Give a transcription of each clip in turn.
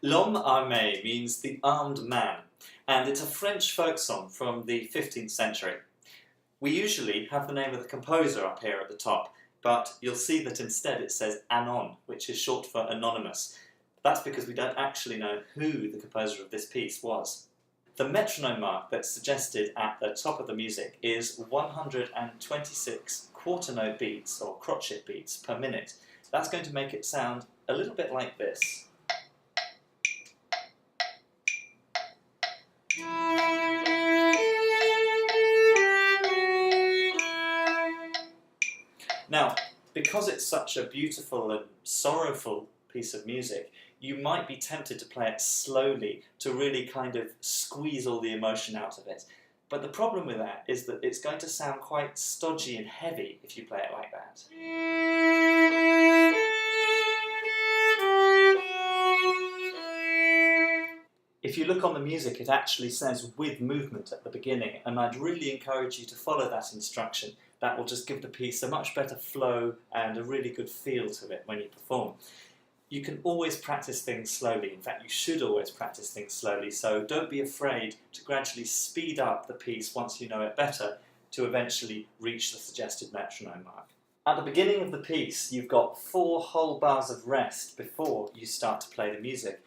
L'homme armé means the armed man, and it's a French folk song from the 15th century. We usually have the name of the composer up here at the top, but you'll see that instead it says Anon, which is short for anonymous. That's because we don't actually know who the composer of this piece was. The metronome mark that's suggested at the top of the music is 126 quarter note beats, or crotchet beats, per minute. That's going to make it sound a little bit like this. Now, because it's such a beautiful and sorrowful piece of music, you might be tempted to play it slowly to really kind of squeeze all the emotion out of it. But the problem with that is that it's going to sound quite stodgy and heavy if you play it like that. If you look on the music, it actually says with movement at the beginning, and I'd really encourage you to follow that instruction. That will just give the piece a much better flow and a really good feel to it when you perform. You can always practice things slowly. In fact, you should always practice things slowly, so don't be afraid to gradually speed up the piece once you know it better to eventually reach the suggested metronome mark. At the beginning of the piece, you've got 4 whole bars of rest before you start to play the music.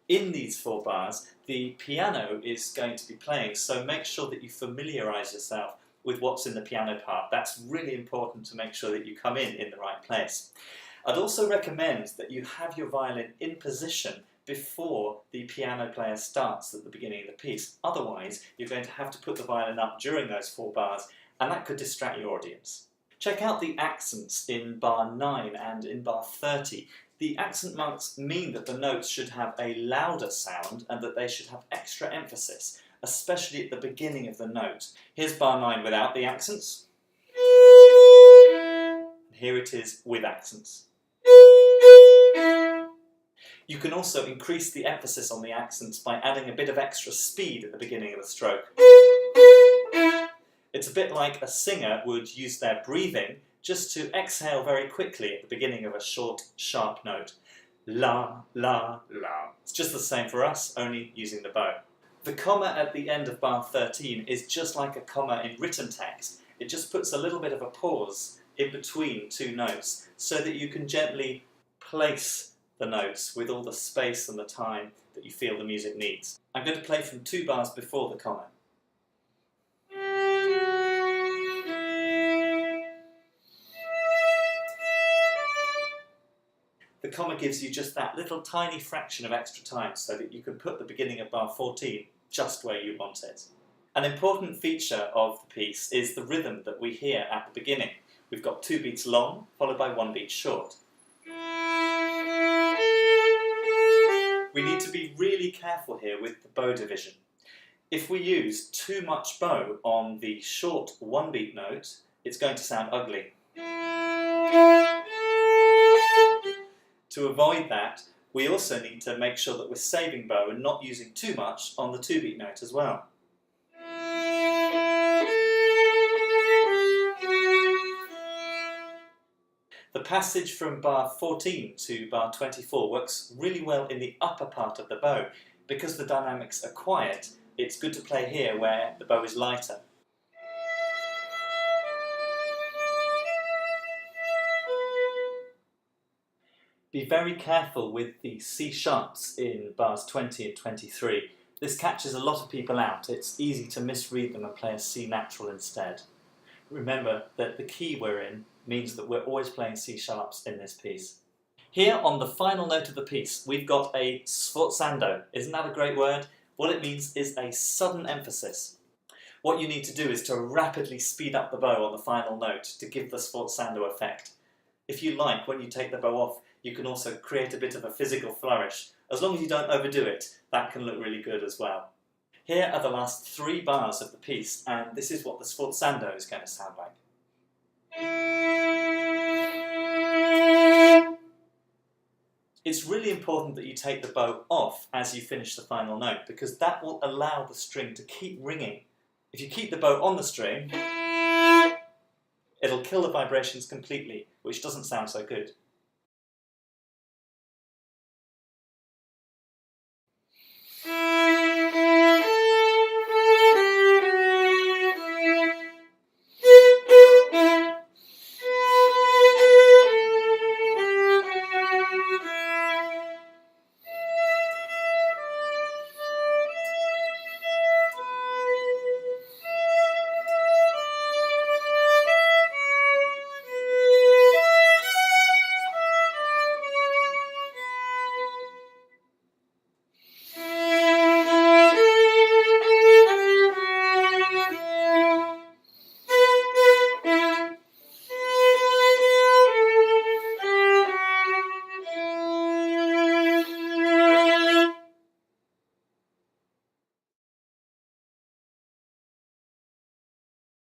In these 4 bars, the piano is going to be playing, so make sure that you familiarise yourself with what's in the piano part. That's really important to make sure that you come in the right place. I'd also recommend that you have your violin in position before the piano player starts at the beginning of the piece. Otherwise, you're going to have to put the violin up during those 4 bars, and that could distract your audience. Check out the accents in bar 9 and in bar 30. The accent marks mean that the notes should have a louder sound and that they should have extra emphasis, especially at the beginning of the note. Here's bar 9 without the accents. Here it is with accents. You can also increase the emphasis on the accents by adding a bit of extra speed at the beginning of the stroke. It's a bit like a singer would use their breathing just to exhale very quickly at the beginning of a short, sharp note. La, la, la. It's just the same for us, only using the bow. The comma at the end of bar 13 is just like a comma in written text. It just puts a little bit of a pause in between 2 notes so that you can gently place the notes with all the space and the time that you feel the music needs. I'm going to play from 2 bars before the comma. The comma gives you just that little tiny fraction of extra time so that you can put the beginning of bar 14 just where you want it. An important feature of the piece is the rhythm that we hear at the beginning. We've got 2 beats long, followed by 1 beat short. We need to be really careful here with the bow division. If we use too much bow on the short 1 beat note, it's going to sound ugly. To avoid that, we also need to make sure that we're saving bow and not using too much on the 2 beat note as well. The passage from bar 14 to bar 24 works really well in the upper part of the bow. Because the dynamics are quiet, it's good to play here where the bow is lighter. Be very careful with the C sharps in bars 20 and 23. This catches a lot of people out. It's easy to misread them and play a C natural instead. Remember that the key we're in means that we're always playing C sharps in this piece. Here on the final note of the piece, we've got a sforzando. Isn't that a great word? What it means is a sudden emphasis. What you need to do is to rapidly speed up the bow on the final note to give the sforzando effect. If you like, when you take the bow off, you can also create a bit of a physical flourish. As long as you don't overdo it, that can look really good as well. Here are the last 3 bars of the piece, and this is what the sforzando is going to sound like. It's really important that you take the bow off as you finish the final note, because that will allow the string to keep ringing. If you keep the bow on the string, it'll kill the vibrations completely, which doesn't sound so good.